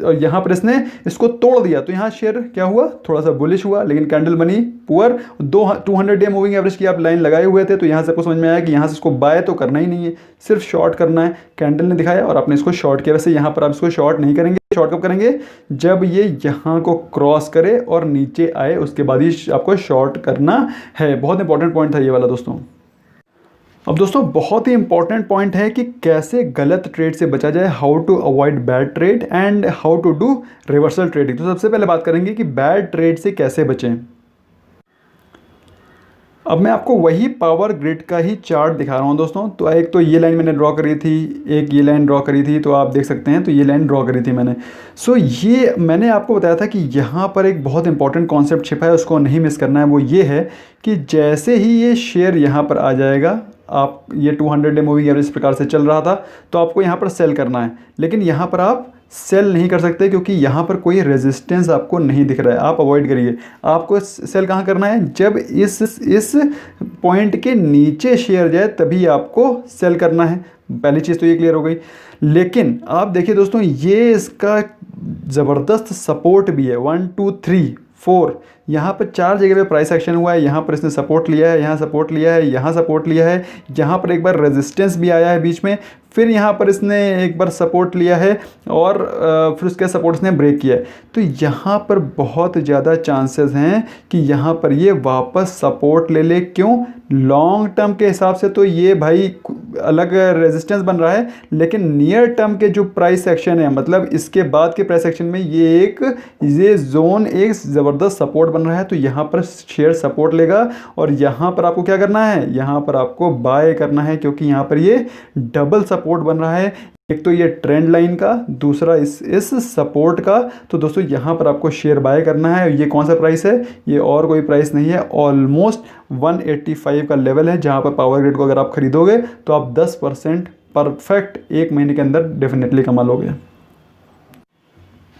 और यहाँ पर इसने इसको तोड़ दिया। तो यहाँ शेयर क्या हुआ, थोड़ा सा बुलिश हुआ, लेकिन कैंडल बनी पुअर। 200 डे मूविंग एवरेज की आप लाइन लगाए हुए थे, तो यहाँ से आपको समझ में आया कि यहाँ से इसको बाय तो करना ही नहीं है, सिर्फ शॉर्ट करना है। कैंडल ने दिखाया और आपने इसको शॉर्ट किया। वैसे यहाँ पर आप इसको शॉर्ट नहीं करेंगे, शॉर्ट कब करेंगे, जब ये यहाँ को क्रॉस करे और नीचे आए, उसके बाद ही आपको शॉर्ट करना है। बहुत इंपॉर्टेंट पॉइंट था ये वाला दोस्तों। अब दोस्तों बहुत ही इंपॉर्टेंट पॉइंट है कि कैसे गलत ट्रेड से बचा जाए, how to avoid bad trade and how to do reversal trading. तो सबसे पहले बात करेंगे कि बैड ट्रेड से कैसे बचें। अब मैं आपको वही पावर ग्रिड का ही चार्ट दिखा रहा हूँ दोस्तों। तो एक तो ये लाइन मैंने ड्रॉ करी थी, एक ये लाइन ड्रॉ करी थी, तो आप देख सकते हैं, तो ये लाइन ड्रॉ करी थी मैंने। सो ये मैंने आपको बताया था कि यहाँ पर एक बहुत इंपॉर्टेंट कॉन्सेप्ट छिपा है, उसको नहीं मिस करना है। वो ये है कि जैसे ही ये शेयर यहाँ पर आ जाएगा, आप ये 200 डे मूविंग एवरेज इस प्रकार से चल रहा था, तो आपको यहाँ पर सेल करना है। लेकिन यहाँ पर आप सेल नहीं कर सकते, क्योंकि यहाँ पर कोई रेजिस्टेंस आपको नहीं दिख रहा है, आप अवॉइड करिए। आपको सेल कहाँ करना है, जब इस पॉइंट के नीचे शेयर जाए तभी आपको सेल करना है। पहली चीज़ तो ये क्लियर हो गई। लेकिन आप देखिए दोस्तों, ये इसका ज़बरदस्त सपोर्ट भी है, 1 2 3 4, यहाँ पर 4 जगह पे प्राइस एक्शन हुआ है। यहाँ पर इसने सपोर्ट लिया है, यहाँ सपोर्ट लिया है, यहाँ सपोर्ट लिया है, यहाँ पर एक बार रेजिस्टेंस भी आया है बीच में, फिर यहाँ पर इसने एक बार सपोर्ट लिया है, और फिर उसके सपोर्ट इसने ब्रेक किया है। तो यहाँ पर बहुत ज़्यादा चांसेस हैं कि यहाँ पर ये वापस सपोर्ट ले ले। क्यों? लॉन्ग टर्म के हिसाब से तो ये भाई अलग रेजिस्टेंस बन रहा है, लेकिन नियर टर्म के जो प्राइस एक्शन है, मतलब इसके बाद के प्राइस एक्शन में ये जोन एक ज़बरदस्त सपोर्ट बन रहा है। तो यहाँ पर शेयर सपोर्ट लेगा, और यहाँ पर आपको क्या करना है, यहाँ पर आपको बाय करना है, क्योंकि यहाँ पर ये डबल सपोर्ट बन रहा है। एक तो ये ट्रेंड लाइन का, दूसरा इस सपोर्ट का। तो दोस्तों यहाँ पर आपको शेयर बाय करना है। ये कौन सा प्राइस है, ये और कोई प्राइस नहीं है, ऑलमोस्ट 185 का लेवल है, जहाँ पर पावर ग्रिड को अगर आप खरीदोगे तो आप 10% परफेक्ट 1 महीने के अंदर डेफिनेटली कमा लोगे।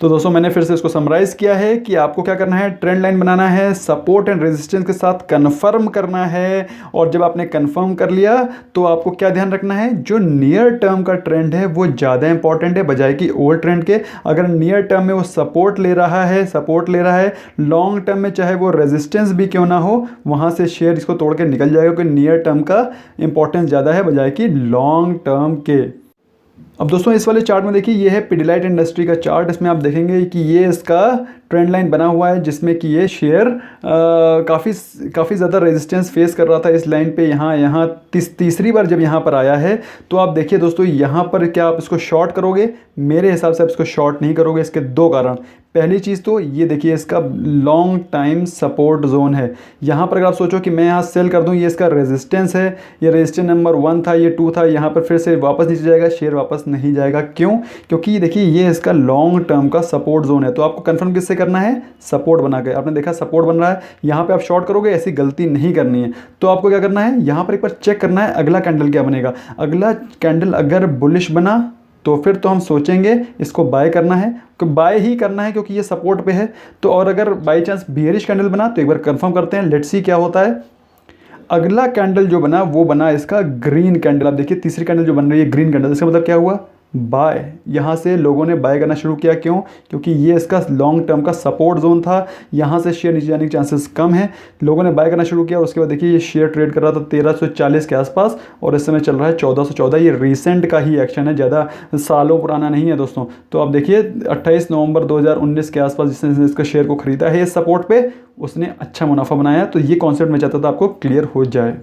तो दोस्तों मैंने फिर से इसको समराइज़ किया है कि आपको क्या करना है, ट्रेंड लाइन बनाना है, सपोर्ट एंड रेजिस्टेंस के साथ कन्फर्म करना है। और जब आपने कन्फर्म कर लिया तो आपको क्या ध्यान रखना है, जो नियर टर्म का ट्रेंड है वो ज़्यादा इंपॉर्टेंट है बजाय कि ओल्ड ट्रेंड के। अगर नियर टर्म में वो सपोर्ट ले रहा है, लॉन्ग टर्म में चाहे वो रेजिस्टेंस भी क्यों ना हो, वहाँ से शेयर इसको तोड़ के निकल जाएगा, क्योंकि नियर टर्म का इंपॉर्टेंस ज़्यादा है बजाय कि लॉन्ग टर्म के। अब दोस्तों इस वाले चार्ट में देखिए, ये है पिडिलाइट इंडस्ट्री का चार्ट। इसमें आप देखेंगे कि ये इसका ट्रेंड लाइन बना हुआ है, जिसमें कि ये शेयर काफ़ी ज़्यादा रेजिस्टेंस फेस कर रहा था इस लाइन पे। यहाँ तीसरी बार जब यहाँ पर आया है, तो आप देखिए दोस्तों, यहाँ पर क्या आप इसको शॉर्ट करोगे? मेरे हिसाब से आप इसको शॉर्ट नहीं करोगे। इसके 2 कारण। पहली चीज़ तो ये देखिए, इसका लॉन्ग टाइम सपोर्ट जोन है। यहाँ पर अगर आप सोचो कि मैं यहाँ सेल कर दूँ, ये इसका रेजिस्टेंस है, ये रेजिस्टेंस नंबर 1 था, ये 2 था, यहाँ पर फिर से वापस नीचे जाएगा, शेयर वापस नहीं जाएगा। क्यों? क्योंकि देखिए ये इसका लॉन्ग टर्म का सपोर्ट जोन है। तो आपको कंफर्म किससे करना है, सपोर्ट बना के। आपने देखा सपोर्ट बन रहा है, यहाँ पे आप शॉर्ट करोगे, ऐसी गलती नहीं करनी है। तो आपको क्या करना है, यहाँ पर एक बार चेक करना है अगला कैंडल क्या बनेगा। अगला कैंडल अगर बुलिश बना तो फिर तो हम सोचेंगे इसको बाय करना है, बाय ही करना है, क्योंकि ये सपोर्ट पे है। तो और अगर बाई चांस बियरिश कैंडल बना तो एक बार कंफर्म करते हैं, लेट्स सी क्या होता है। अगला कैंडल जो बना वो बना इसका ग्रीन कैंडल। आप देखिए तीसरी कैंडल जो बन रही है ग्रीन कैंडल, इसका मतलब क्या हुआ, बाय, यहाँ से लोगों ने बाय करना शुरू किया। क्यों? क्योंकि ये इसका लॉन्ग टर्म का सपोर्ट जोन था, यहाँ से शेयर नीचे जाने के चांसेस कम हैं। लोगों ने बाय करना शुरू किया और उसके बाद देखिए ये शेयर ट्रेड कर रहा था 1340 के आसपास और इस समय चल रहा है 1414। ये रिसेंट का ही एक्शन है, ज़्यादा सालों पुराना नहीं है दोस्तों। तो आप देखिए 28 नवंबर 2019 के आसपास जिसने इसका शेयर को खरीदा है इस सपोर्ट पे, उसने अच्छा मुनाफा बनाया। तो ये कॉन्सेप्ट मैं चाहता था आपको क्लियर हो जाए।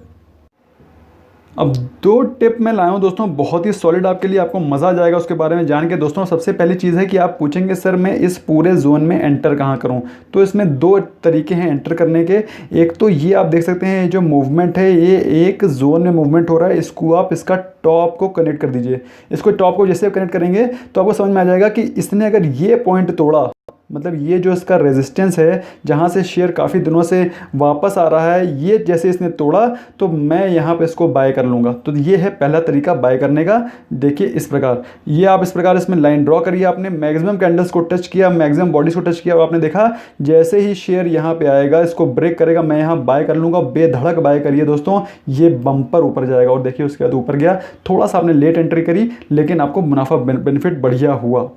अब 2 टिप मैं लाया हूँ दोस्तों, बहुत ही सॉलिड आपके लिए, आपको मज़ा आ जाएगा उसके बारे में जान के। दोस्तों सबसे पहली चीज़ है कि आप पूछेंगे सर मैं इस पूरे जोन में एंटर कहाँ करूँ? तो इसमें 2 तरीके हैं एंटर करने के। एक तो ये आप देख सकते हैं, ये जो मूवमेंट है ये एक जोन में मूवमेंट हो रहा है, इसको आप इसका टॉप को कनेक्ट कर दीजिए। इसको टॉप को जैसे आप कनेक्ट करेंगे तो आपको समझ में आ जाएगा कि इसने अगर ये पॉइंट तोड़ा, मतलब ये जो इसका रेजिस्टेंस है जहाँ से शेयर काफ़ी दिनों से वापस आ रहा है, ये जैसे इसने तोड़ा तो मैं यहाँ पे इसको बाय कर लूँगा। तो ये है पहला तरीका बाय करने का। देखिए इस प्रकार, ये आप इस प्रकार इसमें लाइन ड्रॉ करिए। आपने मैक्सिमम कैंडल्स को टच किया, मैक्सिमम बॉडीज को टच किया और आपने देखा जैसे ही शेयर यहाँ पे आएगा इसको ब्रेक करेगा, मैं यहाँ बाय कर लूँगा। बेधड़क बाय करिए दोस्तों, ये बम्पर ऊपर जाएगा। और देखिए उसके बाद ऊपर गया, थोड़ा सा आपने लेट एंट्री करी लेकिन आपको मुनाफा बेनिफिट बढ़िया हुआ।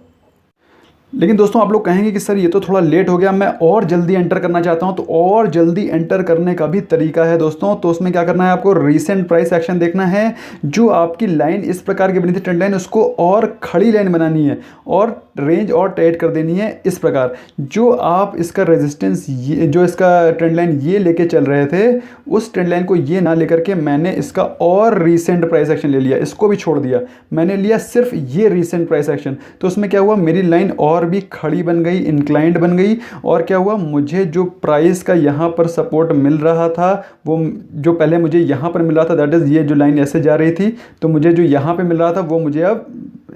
लेकिन दोस्तों आप लोग कहेंगे कि सर ये तो थोड़ा लेट हो गया, मैं और जल्दी एंटर करना चाहता हूं। तो और जल्दी एंटर करने का भी तरीका है दोस्तों। तो उसमें क्या करना है, आपको रीसेंट प्राइस एक्शन देखना है। जो आपकी लाइन इस प्रकार की बनी थी ट्रेंड लाइन, उसको और खड़ी लाइन बनानी है और रेंज और टाइट कर देनी है इस प्रकार। जो आप इसका रेजिस्टेंस, ये जो इसका ट्रेंड लाइन ये लेके चल रहे थे, उस ट्रेंड लाइन को ये ना लेकर के मैंने इसका और रीसेंट प्राइस एक्शन ले लिया, इसको भी छोड़ दिया। मैंने लिया सिर्फ ये रीसेंट प्राइस एक्शन। तो उसमें क्या हुआ, मेरी लाइन और भी खड़ी बन गई, इंक्लाइंड बन गई। और क्या हुआ, मुझे जो प्राइस का यहाँ पर सपोर्ट मिल रहा था, वो जो पहले मुझे यहाँ पर मिल रहा था, दैट इज़ ये जो लाइन ऐसे जा रही थी, तो मुझे जो यहाँ पे मिल रहा था वो मुझे अब,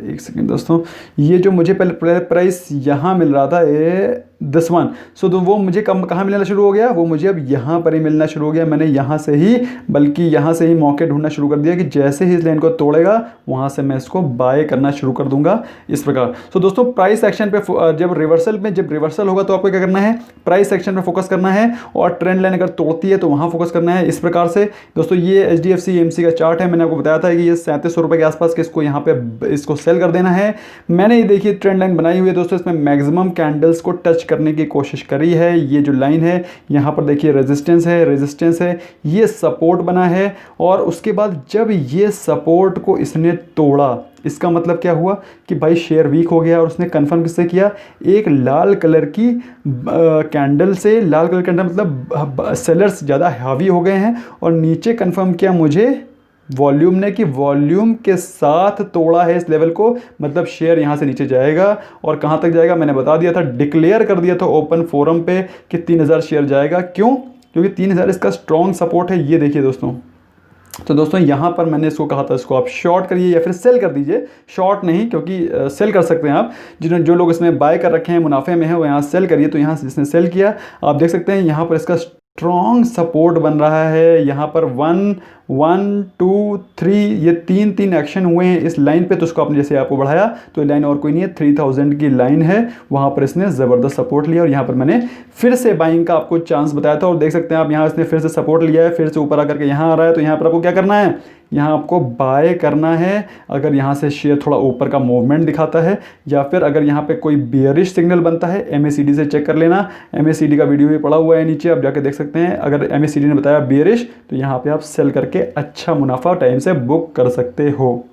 एक सेकेंड दोस्तों, ये जो मुझे पहले प्राइस यहाँ मिल रहा था ये दिस वन, सो तो वो मुझे कहाँ मिलना शुरू हो गया, वो मुझे अब यहाँ पर ही मिलना शुरू हो गया। मैंने यहाँ से ही, बल्कि यहाँ से ही मौके ढूंढना शुरू कर दिया कि जैसे ही इस लाइन को तोड़ेगा वहाँ से मैं इसको बाय करना शुरू कर दूंगा इस प्रकार। सो दोस्तों प्राइस एक्शन पे जब रिवर्सल होगा तो आपको क्या करना है, प्राइस एक्शन पे फोकस करना है। और ट्रेंड लाइन अगर तोड़ती है तो वहाँ फोकस करना है इस प्रकार से। दोस्तों ये HDFC AMC का चार्ट है, मैंने आपको बताया था कि ये 3700 रुपये के आसपास के इसको यहाँ पे इसको सेल कर देना है। मैंने ये देखिए ट्रेंड लाइन बनाई हुई है दोस्तों, इसमें मैक्सिमम कैंडल्स को टच करने की कोशिश करी है। ये जो लाइन है यहाँ पर देखिए रेजिस्टेंस है, ये सपोर्ट बना है। और उसके बाद जब ये सपोर्ट को इसने तोड़ा, इसका मतलब क्या हुआ कि भाई शेयर वीक हो गया। और उसने कंफर्म किससे किया, एक लाल कलर की कैंडल से। लाल कलर कैंडल मतलब सेलर्स ज़्यादा हावी हो गए हैं। और नीचे कंफर्म किया मुझे वॉल्यूम ने, कि वॉल्यूम के साथ तोड़ा है इस लेवल को, मतलब शेयर यहाँ से नीचे जाएगा। और कहाँ तक जाएगा मैंने बता दिया था, डिक्लेयर कर दिया था ओपन फोरम पे कि 3000 शेयर जाएगा। क्यों? क्योंकि 3000 इसका स्ट्रॉन्ग सपोर्ट है। ये देखिए दोस्तों, तो दोस्तों यहाँ पर मैंने इसको कहा था, इसको आप शॉर्ट करिए या फिर सेल कर दीजिए। शॉर्ट नहीं, क्योंकि सेल कर सकते हैं आप, जो लोग इसमें बाय कर रखे हैं, मुनाफे में है, वो यहाँ सेल करिए। तो यहाँ से जिसने सेल किया, आप देख सकते हैं यहाँ पर इसका स्ट्रॉन्ग सपोर्ट बन रहा है। यहाँ पर 1 1 2 3 ये तीन एक्शन हुए हैं इस लाइन पे। तो उसको आपने जैसे आपको बढ़ाया तो ये लाइन और कोई नहीं है, 3000 की लाइन है, वहाँ पर इसने ज़बरदस्त सपोर्ट लिया। और यहाँ पर मैंने फिर से बाइंग का आपको चांस बताया था। और देख सकते हैं आप यहाँ इसने फिर से सपोर्ट लिया है, फिर से ऊपर आकर के यहाँ आ रहा है। तो यहाँ पर आपको क्या करना है, यहाँ आपको बाय करना है। अगर यहाँ से शेयर थोड़ा ऊपर का मूवमेंट दिखाता है, या फिर अगर यहाँ पे कोई बेयरिश सिग्नल बनता है, MACD से चेक कर लेना। MACD का वीडियो भी पड़ा हुआ है नीचे, आप जाके देख सकते हैं। अगर MACD ने बताया बेयरिश, तो यहाँ पे आप सेल करके अच्छा मुनाफा टाइम से बुक कर सकते हो।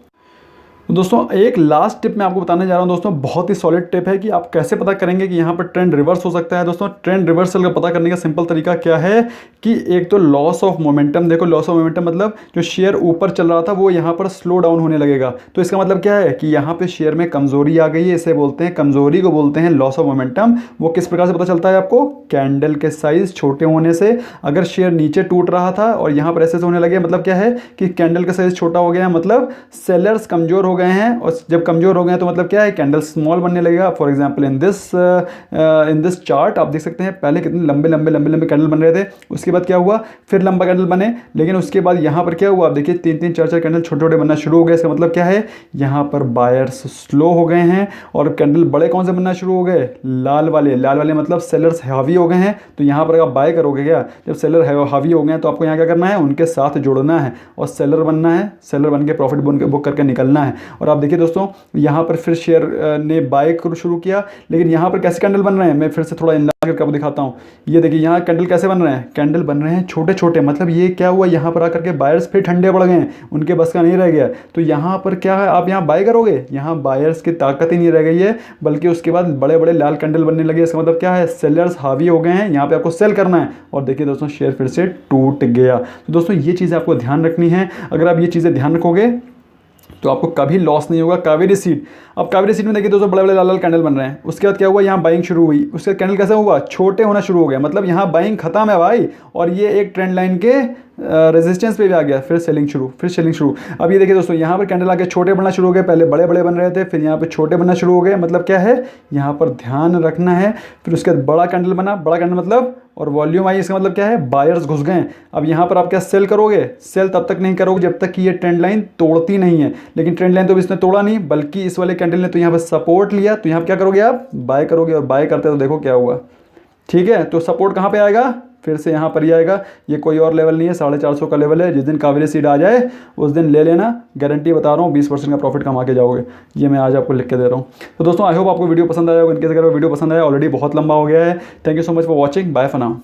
तो दोस्तों एक लास्ट टिप मैं आपको बताने जा रहा हूं दोस्तों, बहुत ही सॉलिड टिप है कि आप कैसे पता करेंगे कि यहाँ पर ट्रेंड रिवर्स हो सकता है। दोस्तों ट्रेंड रिवर्सल का पता करने का सिंपल तरीका क्या है कि एक तो लॉस ऑफ मोमेंटम। देखो लॉस ऑफ मोमेंटम मतलब जो शेयर ऊपर चल रहा था वो यहाँ पर स्लो डाउन होने लगेगा। तो इसका मतलब क्या है कि यहाँ पे शेयर में कमजोरी आ गई है, इसे बोलते हैं, कमजोरी को बोलते हैं लॉस ऑफ मोमेंटम। वो किस प्रकार से पता चलता है आपको, कैंडल के साइज छोटे होने से। अगर शेयर नीचे टूट रहा था और यहाँ पर ऐसे होने लगे, मतलब क्या है कि कैंडल का साइज छोटा हो गया, मतलब सेलर्स कमजोर हो गए हैं। और जब कमजोर हो गए तो मतलब क्या है, कैंडल स्मॉल बनने लगेगा। For example in this chart आप देख सकते हैं पहले कितने लंबे लंबे लंबे लंबे कैंडल बन रहे थे, उसके बाद क्या हुआ, फिर लंबा कैंडल बने। लेकिन उसके बाद यहाँ पर क्या हुआ, आप देखिए 3-3 4-4 कैंडल छोटे छोटे बनना शुरू हो गए। इसका मतलब क्या है, यहाँ पर बायर्स स्लो हो गए हैं। और कैंडल बड़े कौन से बनना शुरू हो गए, लाल वाले मतलब सेलर्स हावी हो गए हैं। तो यहाँ पर आप बाय करोगे क्या, जब सेलर हावी हो गए हैं तो आपको यहाँ क्या करना है, उनके साथ जुड़ना है और सेलर बनना है। सेलर बन के प्रॉफिट बुक करके निकलना है। और आप देखिए दोस्तों यहाँ पर फिर शेयर ने बाय शुरू किया, लेकिन यहाँ पर कैसे कैंडल बन रहे हैं, मैं फिर से थोड़ा इनलाइन करके आपको दिखाता हूँ। ये देखिए यहाँ कैंडल कैसे बन रहे हैं, कैंडल बन रहे हैं छोटे छोटे, मतलब ये क्या हुआ, यहाँ पर आकर के बायर्स फिर ठंडे पड़ गए हैं, उनके बस का नहीं रह गया। तो यहाँ पर क्या है, आप यहाँ बाय करोगे, यहाँ बायर्स की ताकत ही नहीं रह गई है, बल्कि उसके बाद बड़े बड़े लाल कैंडल बनने लगे। इसका मतलब क्या है, सेलर्स हावी हो गए हैं, यहाँ पे आपको सेल करना है। और देखिए दोस्तों शेयर फिर से टूट गया। तो दोस्तों ये चीज़ें आपको ध्यान रखनी है। अगर आप ये चीज़ें ध्यान रखोगे तो आपको कभी लॉस नहीं होगा। कावेरी सीड, अब कावेरी सीड में देखिए दोस्तों बड़े बड़े लाल लाल कैंडल बन रहे हैं। उसके बाद क्या हुआ, यहाँ बाइंग शुरू हुई, उसके बाद कैंडल कैसे हुआ, छोटे होना शुरू हो गया, मतलब यहाँ बाइंग खत्म है भाई, और ये एक ट्रेंड लाइन के रेजिस्टेंस पे भी आ गया, फिर सेलिंग शुरू, फिर सेलिंग शुरू। अब ये देखिए दोस्तों यहाँ पर कैंडल आके छोटे बनना शुरू हो गए, पहले बड़े बड़े बन रहे थे, फिर यहाँ पे छोटे बनना शुरू हो गए। मतलब क्या है, यहाँ पर ध्यान रखना है। फिर उसके बाद बड़ा कैंडल बना, बड़ा कैंडल मतलब, और वॉल्यूम आई, इसका मतलब क्या है, बायर्स घुस गए। अब यहाँ पर आप क्या सेल करोगे, सेल तब तक नहीं करोगे जब तक कि ये ट्रेंड लाइन तोड़ती नहीं है। लेकिन ट्रेंड लाइन तो इसने तोड़ा नहीं, बल्कि इस वाले कैंडल ने तो यहाँ पर सपोर्ट लिया, तो यहाँ पर क्या करोगे, आप बाय करोगे, और बाय करते तो देखो क्या हुआ। ठीक है, तो सपोर्ट कहाँ पे आएगा, फिर से यहाँ पर ही आएगा। ये कोई और लेवल नहीं है, 450 का लेवल है। जिस दिन कावेरी सीड आ जाए उस दिन ले लेना, गारंटी बता रहा हूँ, 20% का प्रॉफिट कमा के जाओगे। ये मैं आज आपको लिख के दे रहा हूँ। तो दोस्तों आई होप आपको वीडियो पसंद आया होगा। इनकेस अगर वीडियो पसंद आया, ऑलरेडी बहुत लंबा हो गया है। Thank you so much for watching, bye for now.